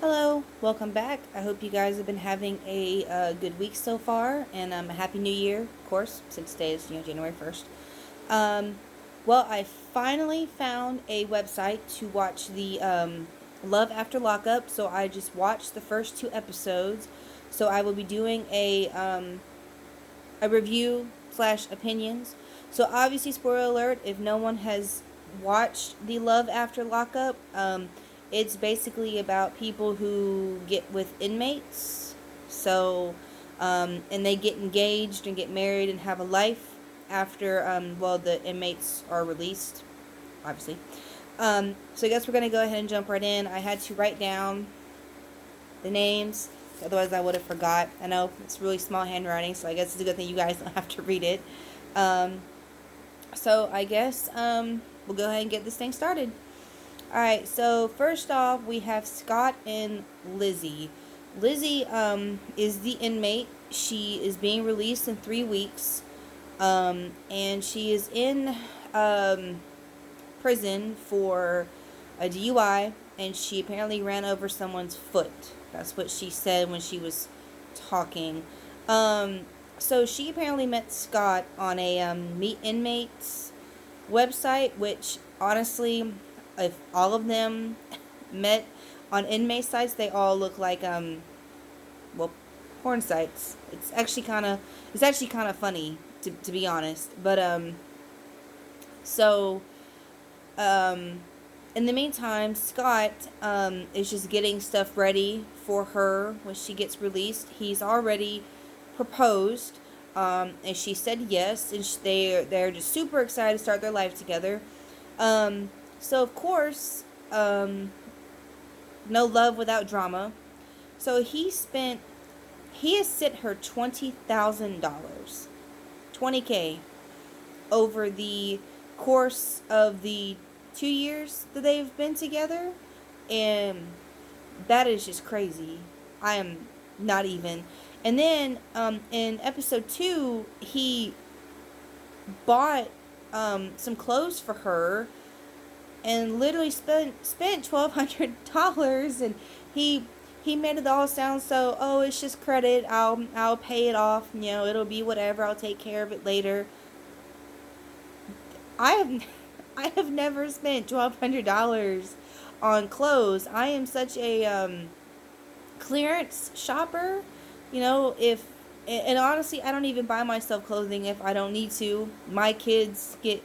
Hello, welcome back. I hope you guys have been having a good week so far, and a happy new year, of course, since today is January 1st. Um, well, I finally found a website to watch the Love After Lockup, so I just watched the first two episodes. So I will be doing a review slash opinions. So obviously, spoiler alert, if no one has watched the Love After Lockup, it's basically about people who get with inmates. So, and they get engaged and get married and have a life after, the inmates are released, obviously. So I guess we're going to go ahead and jump right in. I had to write down the names, otherwise I would have forgot. I know it's really small handwriting, so I guess it's a good thing you guys don't have to read it. Um, so I guess we'll go ahead and get this thing started. Alright, so first off, we have Scott and Lizzie. Lizzie is the inmate. She is being released in 3 weeks. And she is in prison for a DUI, and she apparently ran over someone's foot. That's what she said when she was talking. So she apparently met Scott on a meet inmates website, which honestly, if all of them met on inmate sites, they all look like porn sites. It's actually kind of funny to be honest. But so in the meantime, Scott is just getting stuff ready for her when she gets released. He's already proposed, and she said yes, and they're just super excited to start their life together. So of course, no love without drama. So he has sent her $20,000, 20K, over the course of the 2 years that they've been together, and that is just crazy. I am not even. And then in episode 2, he bought some clothes for her and literally spent $1,200, and he made it all sound so, oh, it's just credit, I'll pay it off, it'll be whatever, I'll take care of it later. I have I have never spent $1,200 on clothes. I am such a clearance shopper. If and honestly, I don't even buy myself clothing if I don't need to. My kids get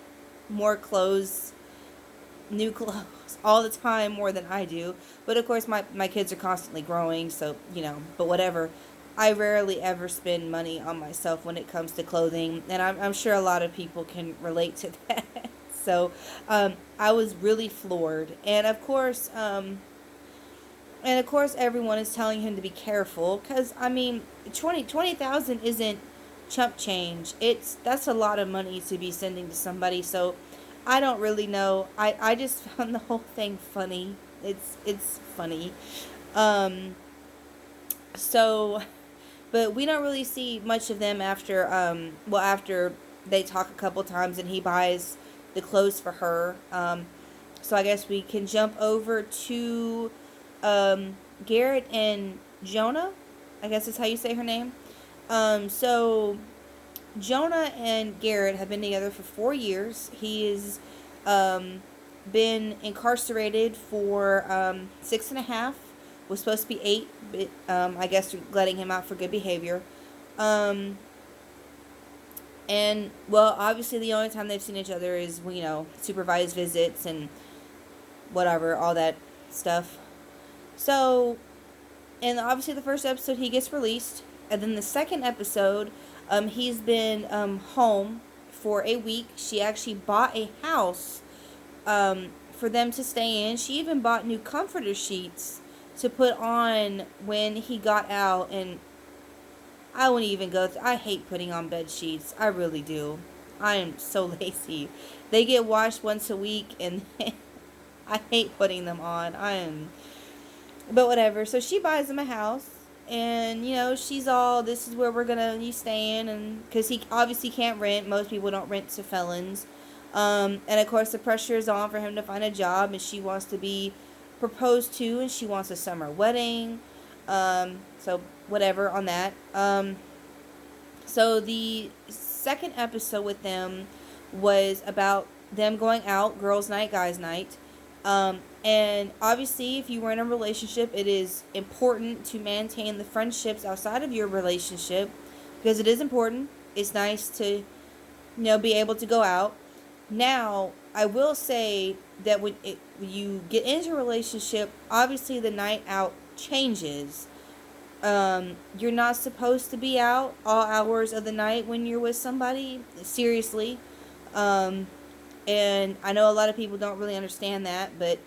more clothes, new clothes, all the time, more than I do. But of course, my kids are constantly growing, so, but whatever. I rarely ever spend money on myself when it comes to clothing, and I'm sure a lot of people can relate to that. So I was really floored. And of course, everyone is telling him to be careful, because, I mean, 20,000 isn't chump change. That's a lot of money to be sending to somebody. So I don't really know. I just found the whole thing funny. It's funny. Um, so, but we don't really see much of them after they talk a couple times and he buys the clothes for her. So I guess we can jump over to Garrett and Jonah. I guess that's how you say her name. So Jonah and Garrett have been together for 4 years. He has been incarcerated for 6.5. Was supposed to be 8, but I guess they're letting him out for good behavior. And, well, obviously the only time they've seen each other is, supervised visits and whatever, all that stuff. So, and obviously the first episode he gets released. And then the second episode, he's been home for a week. She actually bought a house for them to stay in. She even bought new comforter sheets to put on when he got out, and I wouldn't even go I hate putting on bed sheets. I really do. I am so lazy. They get washed once a week, and I hate putting them on. But whatever. So she buys him a house, and, she's all, this is where we're gonna be staying, and because he obviously can't rent. Most people don't rent to felons. And of course the pressure is on for him to find a job, and she wants to be proposed to, and she wants a summer wedding. So whatever on that. So the second episode with them was about them going out, girls' night, guys' night. And obviously, if you were in a relationship, it is important to maintain the friendships outside of your relationship because it is important. It's nice to, be able to go out. Now, I will say that when you get into a relationship, obviously the night out changes. You're not supposed to be out all hours of the night when you're with somebody. Seriously. And I know a lot of people don't really understand that, but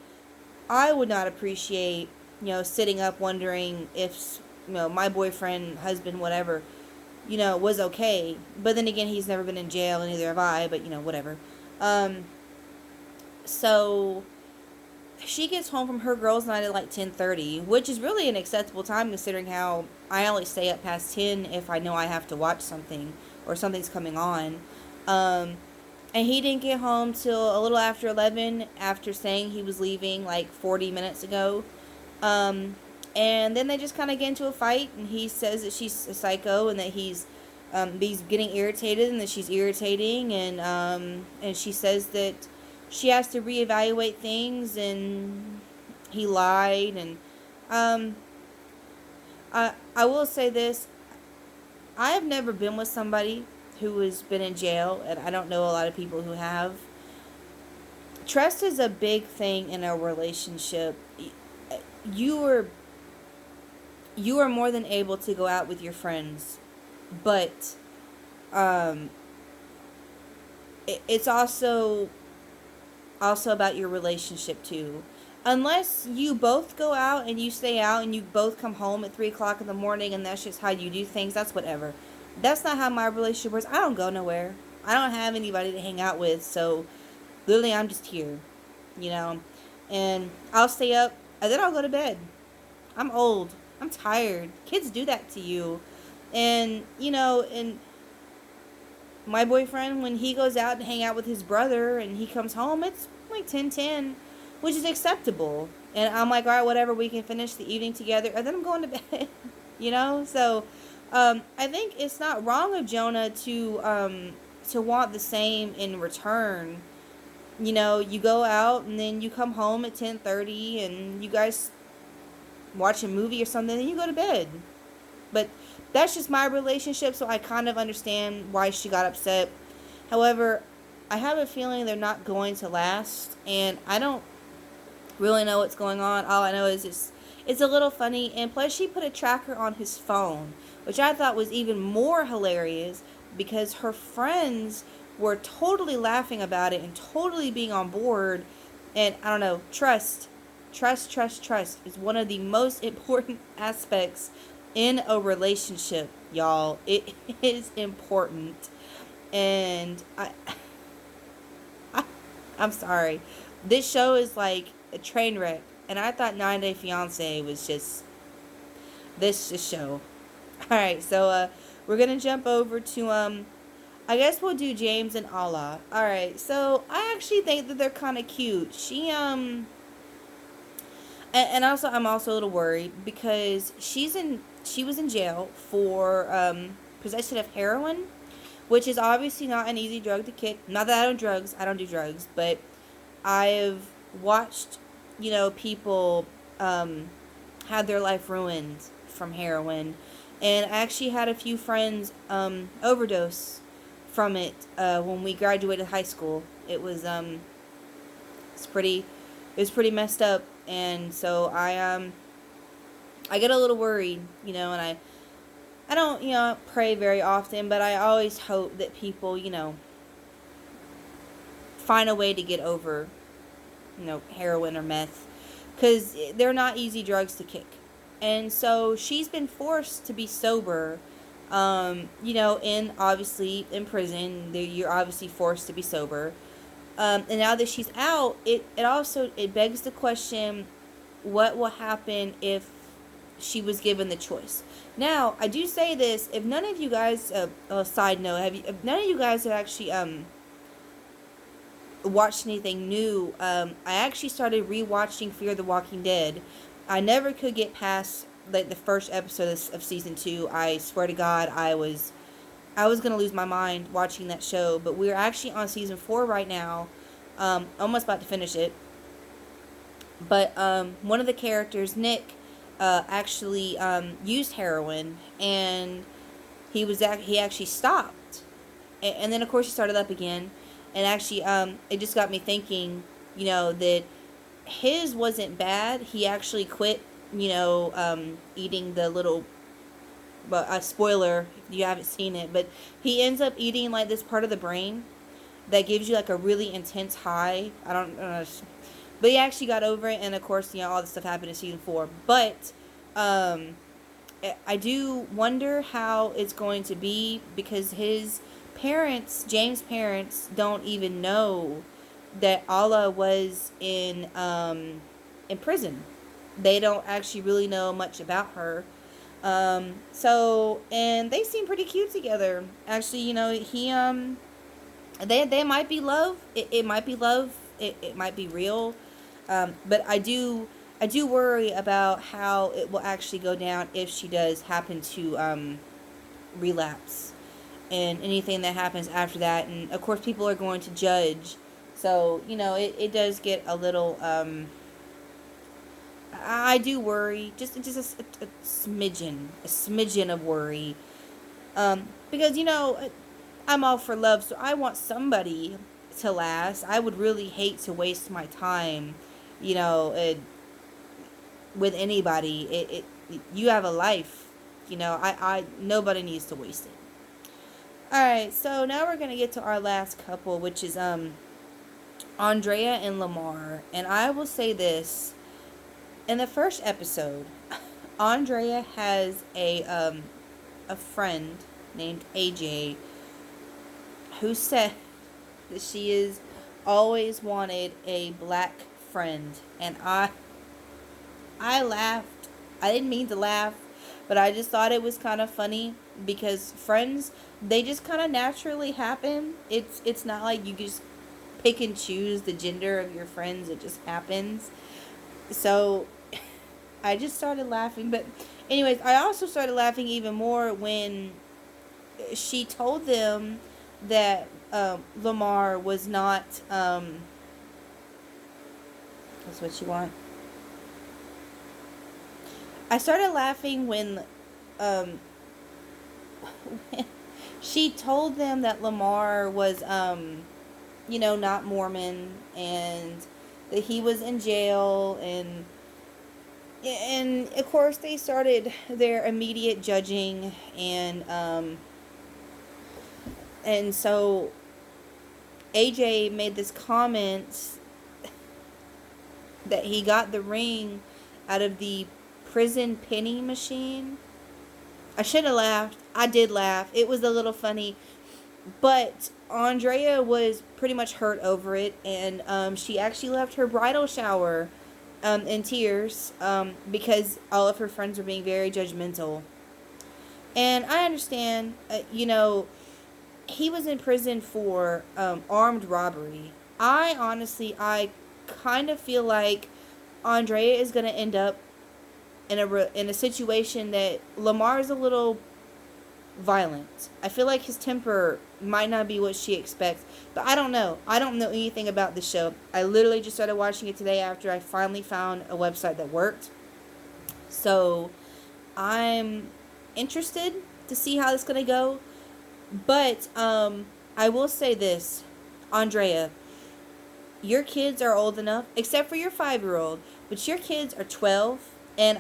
I would not appreciate, sitting up wondering if, my boyfriend, husband, whatever, was okay. But then again, he's never been in jail, and neither have I, but, whatever. So she gets home from her girls' night at like 10:30, which is really an acceptable time considering how I only stay up past 10 if I know I have to watch something or something's coming on. And he didn't get home till a little after 11 after saying he was leaving like 40 minutes ago. And then they just kind of get into a fight, and he says that she's a psycho and that he's getting irritated and that she's irritating, and she says that she has to reevaluate things, and he lied, and I will say this. I have never been with somebody who has been in jail, and I don't know a lot of people who have. Trust is a big thing in a relationship. You are more than able to go out with your friends, but it's also about your relationship too. Unless you both go out and you stay out and you both come home at 3 o'clock in the morning and that's just how you do things, that's whatever. That's not how my relationship works. I don't go nowhere. I don't have anybody to hang out with, so literally I'm just here, and I'll stay up and then I'll go to bed. I'm old. I'm tired. Kids do that to you. And, and my boyfriend, when he goes out to hang out with his brother and he comes home, it's like 10:10, which is acceptable. And I'm like, all right, whatever, we can finish the evening together. And then I'm going to bed, So I think it's not wrong of Jonah to want the same in return. You go out and then you come home at 10:30 and you guys watch a movie or something and you go to bed. But that's just my relationship, so I kind of understand why she got upset. However, I have a feeling they're not going to last, and I don't really know what's going on. All I know is it's a little funny, and plus she put a tracker on his phone, which I thought was even more hilarious because her friends were totally laughing about it and totally being on board. And I don't know, trust is one of the most important aspects in a relationship, y'all. It is important. And I'm sorry. This show is like a train wreck. And I thought 9 Day Fiancé was just this show. Alright, so we're gonna jump over to I guess we'll do James and Allah. Alright, so I actually think that they're kinda cute. And also, I'm also a little worried because she was in jail for possession of heroin, which is obviously not an easy drug to kick. Not that I don't do drugs, but I've watched, people have their life ruined from heroin, and I actually had a few friends overdose from it when we graduated high school. It was pretty messed up. And so I get a little worried, and I don't, pray very often, but I always hope that people, find a way to get over, heroin or meth, because they're not easy drugs to kick. And so she's been forced to be sober, obviously in prison, you're obviously forced to be sober. And now that she's out, it begs the question, what will happen if she was given the choice? Now, I do say this, if none of you guys, a side note, if none of you guys have actually, watched anything new. I actually started rewatching Fear the Walking Dead. I never could get past like the first episode of season 2. I swear to God, I was gonna lose my mind watching that show. But we're actually on season 4 right now. Almost about to finish it. But one of the characters, Nick, actually used heroin, and he actually stopped, and then of course he started up again, and actually it just got me thinking, that his wasn't bad. He actually quit, eating the little. But a spoiler if you haven't seen it, but he ends up eating like this part of the brain that gives you like a really intense high. I don't know. But he actually got over it, and of course, all this stuff happened in season 4. But I do wonder how it's going to be, because his parents, James' parents, don't even know that Allah was in prison. They don't actually really know much about her. And they seem pretty cute together. Actually, they might be love. It might be love. It might be real. But I do worry about how it will actually go down if she does happen to relapse, and anything that happens after that. And of course, people are going to judge. So it does get a little. I do worry, just a smidgen of worry, because I'm all for love, so I want somebody to last. I would really hate to waste my time, you know, uh, with anybody. You have a life, I nobody needs to waste it. All right, so now we're gonna get to our last couple, which is Andrea and Lamar, and I will say this: in the first episode, Andrea has a friend named AJ who said that she has always wanted a black friend, and I laughed. I didn't mean to laugh, but I just thought it was kind of funny, because friends, they just kind of naturally happen. It's not like you just pick and choose the gender of your friends. It just happens. So I just started laughing. But anyways, I also started laughing even more when she told them that Lamar was not. That's what you want. I started laughing when um, she told them that Lamar was, not Mormon, and that he was in jail, and of course they started their immediate judging, and so AJ made this comment that he got the ring out of the prison penny machine. I should have laughed. I did laugh. It was a little funny. But Andrea was pretty much hurt over it. And she actually left her bridal shower in tears, because all of her friends were being very judgmental. And I understand, he was in prison for armed robbery. I kind of feel like Andrea is going to end up in a situation that Lamar is a little violent. I feel like his temper might not be what she expects, but I don't know. I don't know anything about the show. I literally just started watching it today after I finally found a website that worked. So I'm interested to see how it's gonna go. But I will say this, Andrea, your kids are old enough, except for your 5-year-old, but your kids are 12, and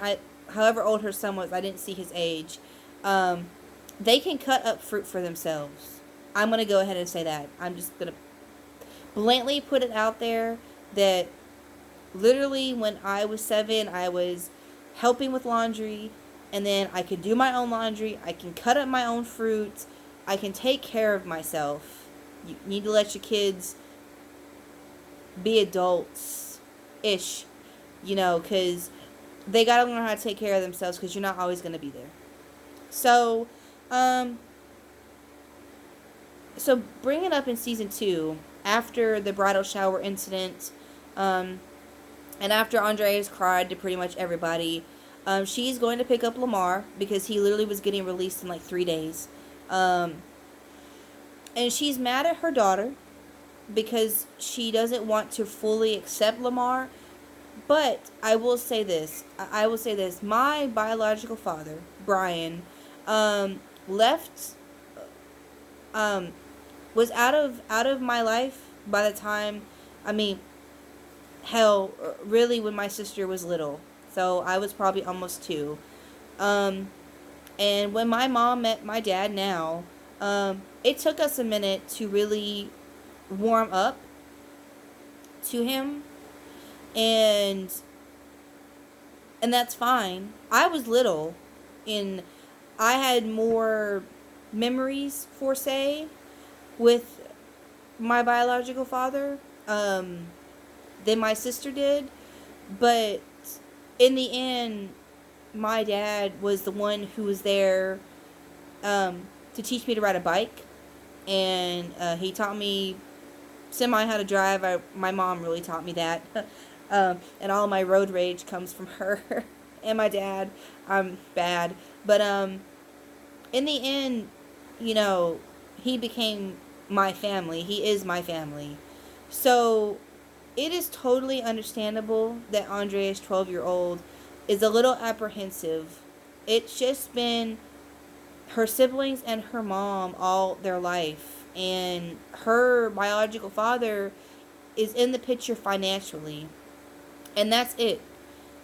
however old her son was, I didn't see his age. They can cut up fruit for themselves. I'm gonna go ahead and say that. I'm just gonna blatantly put it out there that literally when I was 7, I was helping with laundry, and then I could do my own laundry. I can cut up my own fruit. I can take care of myself. You need to let your kids be adults ish, because they gotta learn how to take care of themselves, because you're not always gonna be there. So, so bringing up in season 2, after the bridal shower incident, and after Andreas cried to pretty much everybody, she's going to pick up Lamar because he literally was getting released in like 3 days. Um, and she's mad at her daughter because she doesn't want to fully accept Lamar. But I will say this. I will say this. My biological father, Brian, left, um, was out of my life by the time, I mean, hell, really when my sister was little. So I was probably almost 2. Um, and when my mom met my dad now, it took us a minute to really warm up to him, and that's fine. I was little, and I had more memories, for say, with my biological father, than my sister did. But in the end, my dad was the one who was there, to teach me to ride a bike, and he taught me semi how to drive. My mom really taught me that. And all my road rage comes from her and my dad. I'm bad. But in the end, you know, he became my family. He is my family. So it is totally understandable that Andrea's 12-year-old is a little apprehensive. It's just been her siblings and her mom all their life. And her biological father is in the picture financially. And that's it.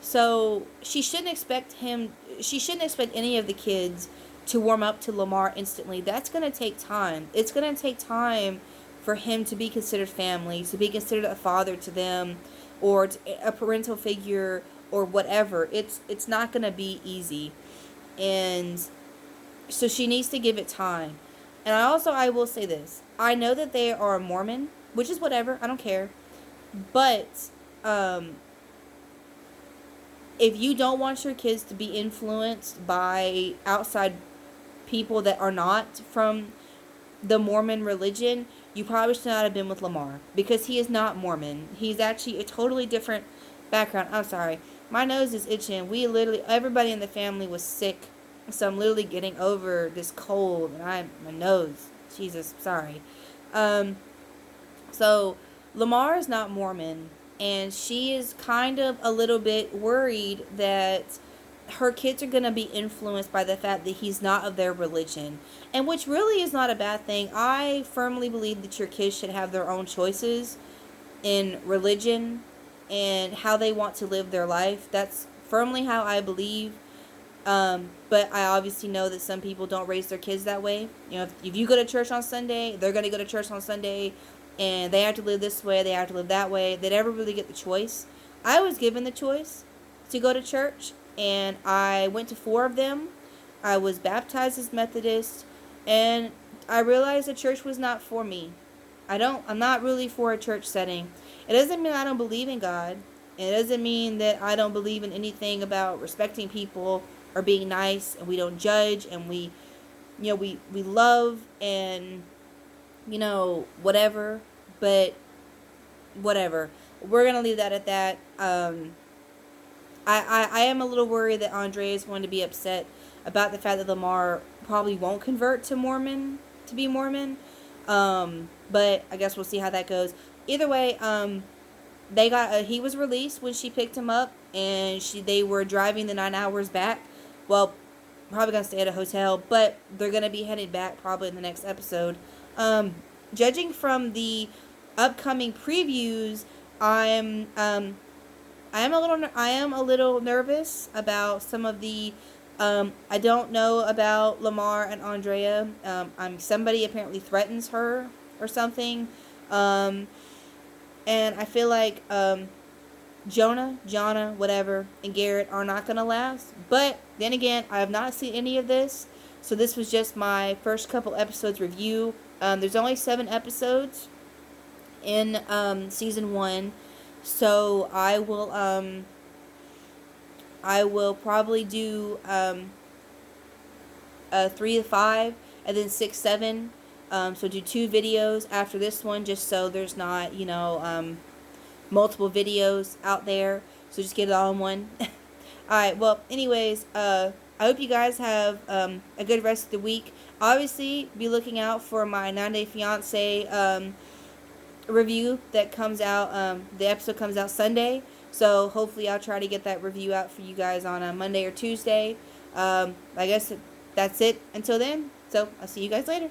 So she shouldn't expect any of the kids to warm up to Lamar instantly. That's going to take time. It's going to take time for him to be considered family, to be considered a father to them, or a parental figure, or whatever. It's not going to be easy. And so she needs to give it time. And I will say this. I know that they are Mormon, which is whatever. I don't care. But if you don't want your kids to be influenced by outside people that are not from the Mormon religion, you probably should not have been with Lamar, because he is not Mormon. He's actually a totally different background. I'm sorry. My nose is itching. Everybody in the family was sick. So I'm literally getting over this cold, and my nose. Jesus, sorry. So Lamar is not Mormon, and she is kind of a little bit worried that her kids are going to be influenced by the fact that he's not of their religion, and which really is not a bad thing. I firmly believe that your kids should have their own choices in religion and how they want to live their life. That's firmly how I believe. But I obviously know that some people don't raise their kids that way. You know, if you go to church on Sunday, they're going to go to church on Sunday, and they have to live this way, they have to live that way. They never really get the choice. I was given the choice to go to church, and I went to 4 of them. I was baptized as Methodist, and I realized the church was not for me. I'm not really for a church setting. It doesn't mean I don't believe in God. It doesn't mean that I don't believe in anything about respecting people or being nice, and we don't judge, and we love, and whatever. But whatever, we're gonna leave that at that. I am a little worried that Andre is going to be upset about the fact that Lamar probably won't convert to be Mormon. But I guess we'll see how that goes. Either way, he was released when she picked him up, and they were driving the 9 hours back. Well, probably gonna stay at a hotel, but they're gonna be headed back probably in the next episode. Judging from the upcoming previews, I am a little nervous about some of the. I don't know about Lamar and Andrea. Somebody apparently threatens her or something, and I feel like Jonna, whatever, and Garrett are not gonna last. But then again, I have not seen any of this, so this was just my first couple episodes review. There's only 7 episodes in season 1, so I will probably do 3 to 5, and then 6, 7 So do 2 videos after this one, just so there's not, multiple videos out there. So just get it all in one. Alright, well, anyways, I hope you guys have a good rest of the week. Obviously, be looking out for my 9-Day Fiancé review that comes out. The episode comes out Sunday. So hopefully I'll try to get that review out for you guys on a Monday or Tuesday. I guess that's it until then. So I'll see you guys later.